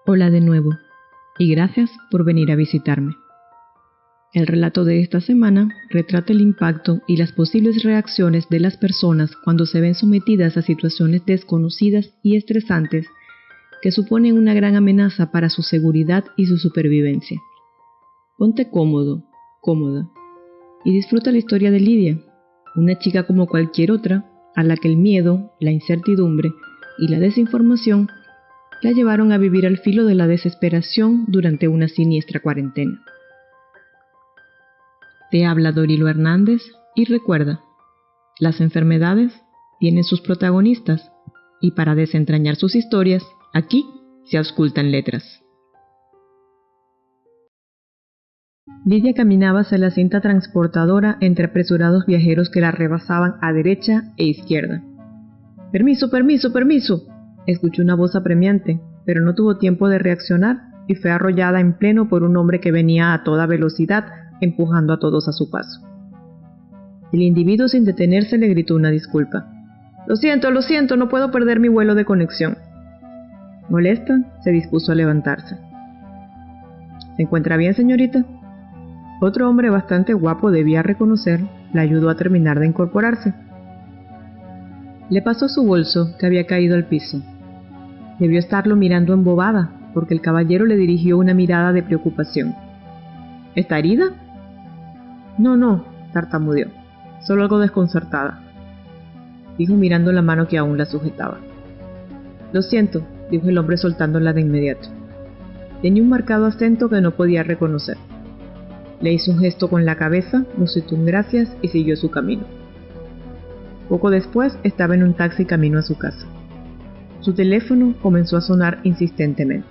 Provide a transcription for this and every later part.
Hola de nuevo, y gracias por venir a visitarme. El relato de esta semana retrata el impacto y las posibles reacciones de las personas cuando se ven sometidas a situaciones desconocidas y estresantes que suponen una gran amenaza para su seguridad y su supervivencia. Ponte cómodo, cómoda, y disfruta la historia de Lidia, una chica como cualquier otra, a la que el miedo, la incertidumbre y la desinformación la llevaron a vivir al filo de la desesperación durante una siniestra cuarentena. Te habla Dorilo Hernández y recuerda, las enfermedades tienen sus protagonistas y para desentrañar sus historias, aquí se auscultan letras. Lidia caminaba hacia la cinta transportadora entre apresurados viajeros que la rebasaban a derecha e izquierda. ¡Permiso, permiso, permiso!, escuchó una voz apremiante, pero no tuvo tiempo de reaccionar y fue arrollada en pleno por un hombre que venía a toda velocidad, empujando a todos a su paso. El individuo, sin detenerse, le gritó una disculpa. Lo siento, no puedo perder mi vuelo de conexión. Molesta, se dispuso a levantarse. ¿Se encuentra bien, señorita? Otro hombre bastante guapo, debía reconocer, la ayudó a terminar de incorporarse. Le pasó su bolso, que había caído al piso. Debió estarlo mirando embobada, porque el caballero le dirigió una mirada de preocupación. ¿Está herida? No, tartamudeó. Solo algo desconcertada, dijo mirando la mano que aún la sujetaba. Lo siento, dijo el hombre soltándola de inmediato. Tenía un marcado acento que no podía reconocer. Le hizo un gesto con la cabeza, musitó un gracias y siguió su camino. Poco después estaba en un taxi camino a su casa. Su teléfono comenzó a sonar insistentemente.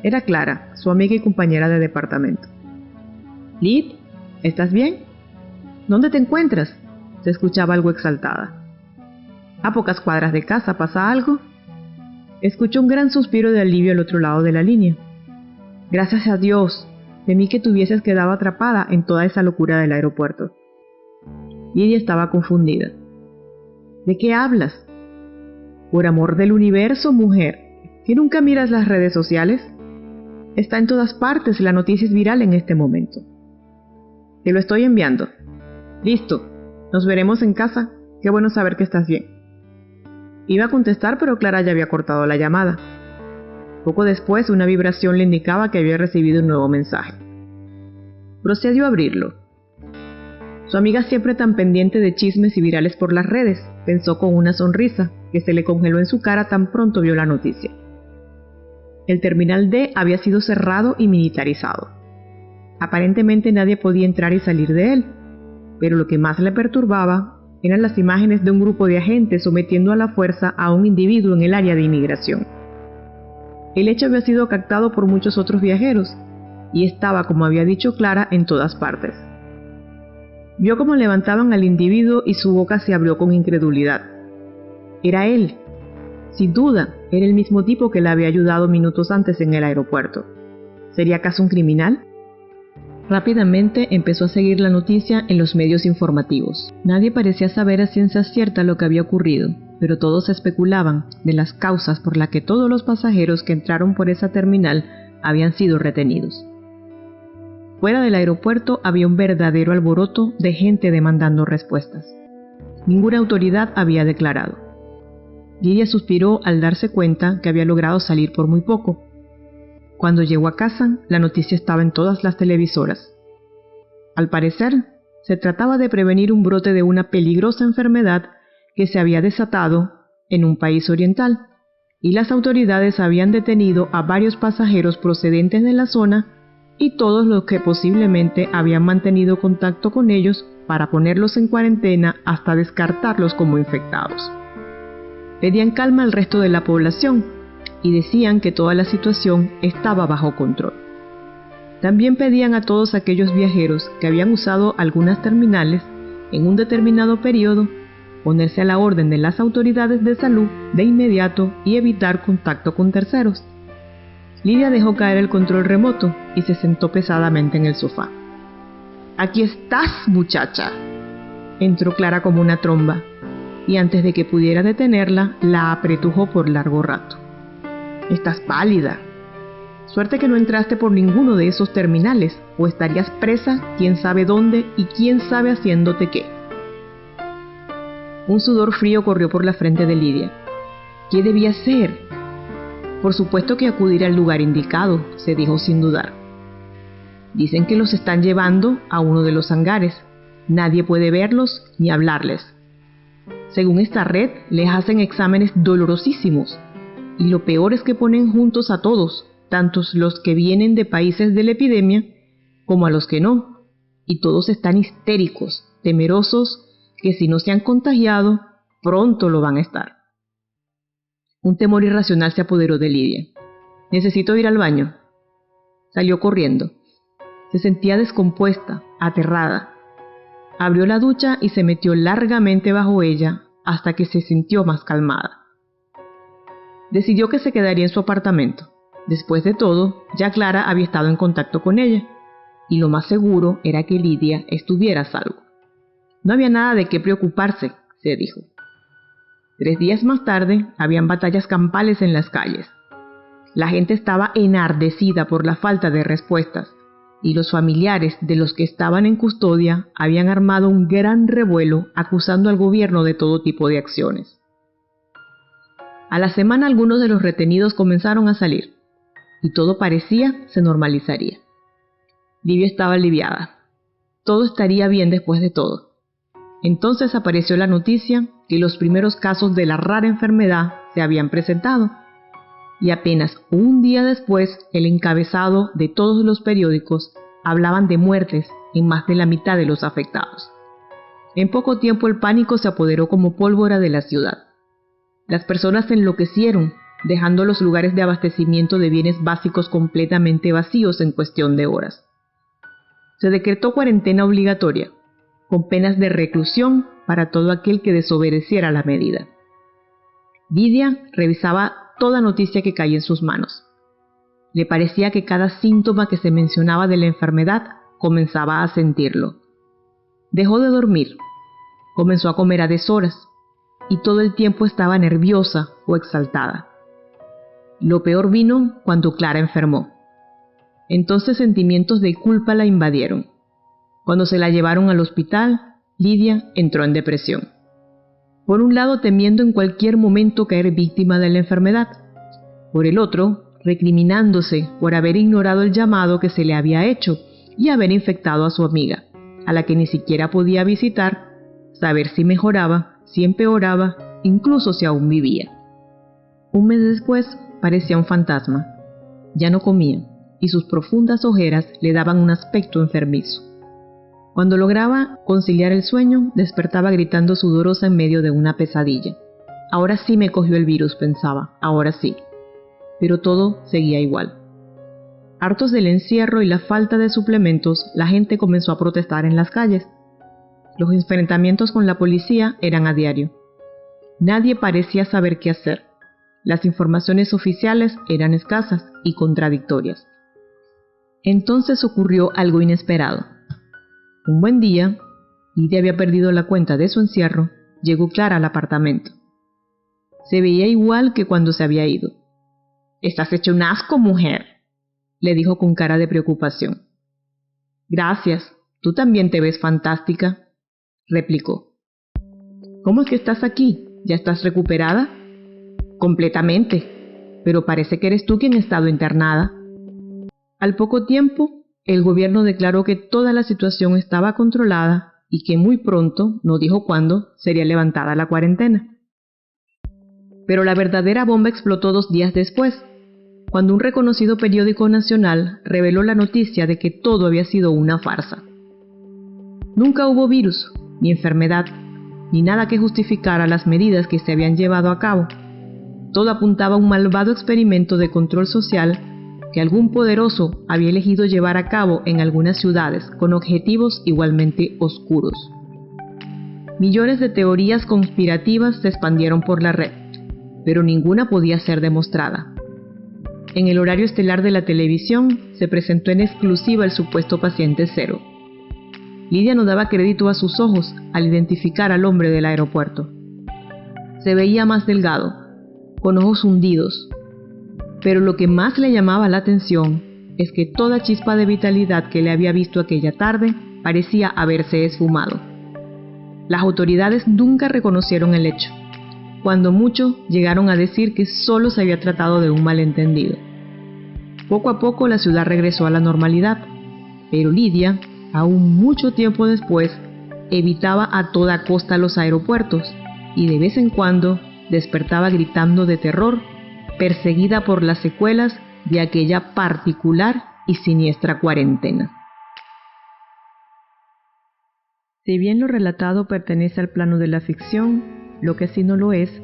Era Clara, su amiga y compañera de departamento. «Lid, ¿estás bien? ¿Dónde te encuentras?», se escuchaba algo exaltada. «A pocas cuadras de casa, ¿pasa algo?». Escuchó un gran suspiro de alivio al otro lado de la línea. «Gracias a Dios, temí que te hubieses quedado atrapada en toda esa locura del aeropuerto». Lidia estaba confundida. «¿De qué hablas?». «Por amor del universo, mujer, ¿que nunca miras las redes sociales? Está en todas partes, la noticia es viral en este momento». «Te lo estoy enviando». «Listo, nos veremos en casa, qué bueno saber que estás bien». Iba a contestar, pero Clara ya había cortado la llamada. Poco después, una vibración le indicaba que había recibido un nuevo mensaje. Procedió a abrirlo. Su amiga, siempre tan pendiente de chismes y virales por las redes, pensó con una sonrisa que se le congeló en su cara tan pronto vio la noticia. El terminal D había sido cerrado y militarizado. Aparentemente nadie podía entrar y salir de él, pero lo que más le perturbaba eran las imágenes de un grupo de agentes sometiendo a la fuerza a un individuo en el área de inmigración. El hecho había sido captado por muchos otros viajeros y estaba, como había dicho Clara, en todas partes. Vio cómo levantaban al individuo y su boca se abrió con incredulidad. Era él. Sin duda, era el mismo tipo que la había ayudado minutos antes en el aeropuerto. ¿Sería acaso un criminal? Rápidamente empezó a seguir la noticia en los medios informativos. Nadie parecía saber a ciencia cierta lo que había ocurrido, pero todos especulaban de las causas por las que todos los pasajeros que entraron por esa terminal habían sido retenidos. Fuera del aeropuerto había un verdadero alboroto de gente demandando respuestas. Ninguna autoridad había declarado. Lidia suspiró al darse cuenta que había logrado salir por muy poco. Cuando llegó a casa, la noticia estaba en todas las televisoras. Al parecer, se trataba de prevenir un brote de una peligrosa enfermedad que se había desatado en un país oriental, y las autoridades habían detenido a varios pasajeros procedentes de la zona y todos los que posiblemente habían mantenido contacto con ellos para ponerlos en cuarentena hasta descartarlos como infectados. Pedían calma al resto de la población y decían que toda la situación estaba bajo control. También pedían a todos aquellos viajeros que habían usado algunas terminales en un determinado periodo ponerse a la orden de las autoridades de salud de inmediato y evitar contacto con terceros. Lidia dejó caer el control remoto y se sentó pesadamente en el sofá. «Aquí estás, muchacha», entró Clara como una tromba, y antes de que pudiera detenerla, la apretujó por largo rato. «Estás pálida. Suerte que no entraste por ninguno de esos terminales, o estarías presa quién sabe dónde y quién sabe haciéndote qué. Un sudor frío corrió por la frente de Lidia. ¿Qué debía hacer? Por supuesto que acudir al lugar indicado, se dijo sin dudar. Dicen que los están llevando a uno de los hangares. Nadie puede verlos ni hablarles. Según esta red, les hacen exámenes dolorosísimos. Y lo peor es que ponen juntos a todos, tanto los que vienen de países de la epidemia como a los que no. Y todos están histéricos, temerosos que si no se han contagiado, pronto lo van a estar. Un temor irracional se apoderó de Lidia. «Necesito ir al baño». Salió corriendo. Se sentía descompuesta, aterrada. Abrió la ducha y se metió largamente bajo ella hasta que se sintió más calmada. Decidió que se quedaría en su apartamento. Después de todo, ya Clara había estado en contacto con ella, y lo más seguro era que Lidia estuviera a salvo. No había nada de qué preocuparse, se dijo. 3 días más tarde, habían batallas campales en las calles. La gente estaba enardecida por la falta de respuestas, y los familiares de los que estaban en custodia habían armado un gran revuelo acusando al gobierno de todo tipo de acciones. A la semana algunos de los retenidos comenzaron a salir, y todo parecía se normalizaría. Livia estaba aliviada. Todo estaría bien después de todo. Entonces apareció la noticia que los primeros casos de la rara enfermedad se habían presentado, y apenas un día después el encabezado de todos los periódicos hablaban de muertes en más de la mitad de los afectados. En poco tiempo el pánico se apoderó como pólvora de la ciudad. Las personas se enloquecieron, dejando los lugares de abastecimiento de bienes básicos completamente vacíos en cuestión de horas. Se decretó cuarentena obligatoria, con penas de reclusión para todo aquel que desobedeciera la medida. Lidia revisaba toda noticia que caía en sus manos. Le parecía que cada síntoma que se mencionaba de la enfermedad comenzaba a sentirlo. Dejó de dormir, comenzó a comer a deshoras, y todo el tiempo estaba nerviosa o exaltada. Lo peor vino cuando Clara enfermó. Entonces sentimientos de culpa la invadieron. Cuando se la llevaron al hospital, Lidia entró en depresión. Por un lado, temiendo en cualquier momento caer víctima de la enfermedad. Por el otro, recriminándose por haber ignorado el llamado que se le había hecho y haber infectado a su amiga, a la que ni siquiera podía visitar, saber si mejoraba, si empeoraba, incluso si aún vivía. Un mes después, parecía un fantasma. Ya no comía, y sus profundas ojeras le daban un aspecto enfermizo. Cuando lograba conciliar el sueño, despertaba gritando sudorosa en medio de una pesadilla. Ahora sí me cogió el virus, pensaba, ahora sí. Pero todo seguía igual. Hartos del encierro y la falta de suplementos, la gente comenzó a protestar en las calles. Los enfrentamientos con la policía eran a diario. Nadie parecía saber qué hacer. Las informaciones oficiales eran escasas y contradictorias. Entonces ocurrió algo inesperado. Un buen día, Lidia había perdido la cuenta de su encierro, llegó Clara al apartamento. Se veía igual que cuando se había ido. «Estás hecha un asco, mujer», le dijo con cara de preocupación. «Gracias, tú también te ves fantástica», replicó. «¿Cómo es que estás aquí? ¿Ya estás recuperada?» «Completamente, pero parece que eres tú quien ha estado internada». Al poco tiempo, el gobierno declaró que toda la situación estaba controlada y que muy pronto, no dijo cuándo, sería levantada la cuarentena. Pero la verdadera bomba explotó 2 días después, cuando un reconocido periódico nacional reveló la noticia de que todo había sido una farsa. Nunca hubo virus, ni enfermedad, ni nada que justificara las medidas que se habían llevado a cabo. Todo apuntaba a un malvado experimento de control social que algún poderoso había elegido llevar a cabo en algunas ciudades con objetivos igualmente oscuros. Millones de teorías conspirativas se expandieron por la red, pero ninguna podía ser demostrada. En el horario estelar de la televisión se presentó en exclusiva el supuesto paciente cero. Lidia no daba crédito a sus ojos al identificar al hombre del aeropuerto. Se veía más delgado, con ojos hundidos. Pero lo que más le llamaba la atención es que toda chispa de vitalidad que le había visto aquella tarde parecía haberse esfumado. Las autoridades nunca reconocieron el hecho. Cuando mucho, llegaron a decir que solo se había tratado de un malentendido. Poco a poco la ciudad regresó a la normalidad, pero Lidia, aún mucho tiempo después, evitaba a toda costa los aeropuertos y de vez en cuando despertaba gritando de terror, perseguida por las secuelas de aquella particular y siniestra cuarentena. Si bien lo relatado pertenece al plano de la ficción, lo que sí no lo es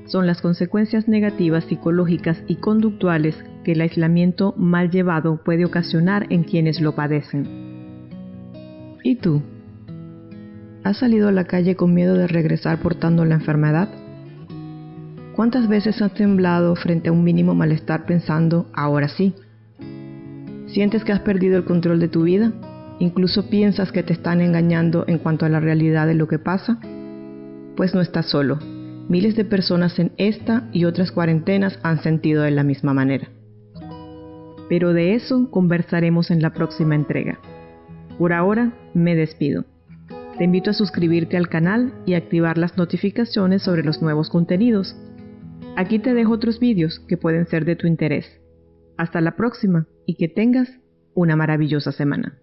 son las consecuencias negativas psicológicas y conductuales que el aislamiento mal llevado puede ocasionar en quienes lo padecen. ¿Y tú? ¿Has salido a la calle con miedo de regresar portando la enfermedad? ¿Cuántas veces has temblado frente a un mínimo malestar pensando, ahora sí? ¿Sientes que has perdido el control de tu vida? ¿Incluso piensas que te están engañando en cuanto a la realidad de lo que pasa? Pues no estás solo. Miles de personas en esta y otras cuarentenas han sentido de la misma manera. Pero de eso conversaremos en la próxima entrega. Por ahora, me despido. Te invito a suscribirte al canal y activar las notificaciones sobre los nuevos contenidos. Aquí te dejo otros vídeos que pueden ser de tu interés. Hasta la próxima y que tengas una maravillosa semana.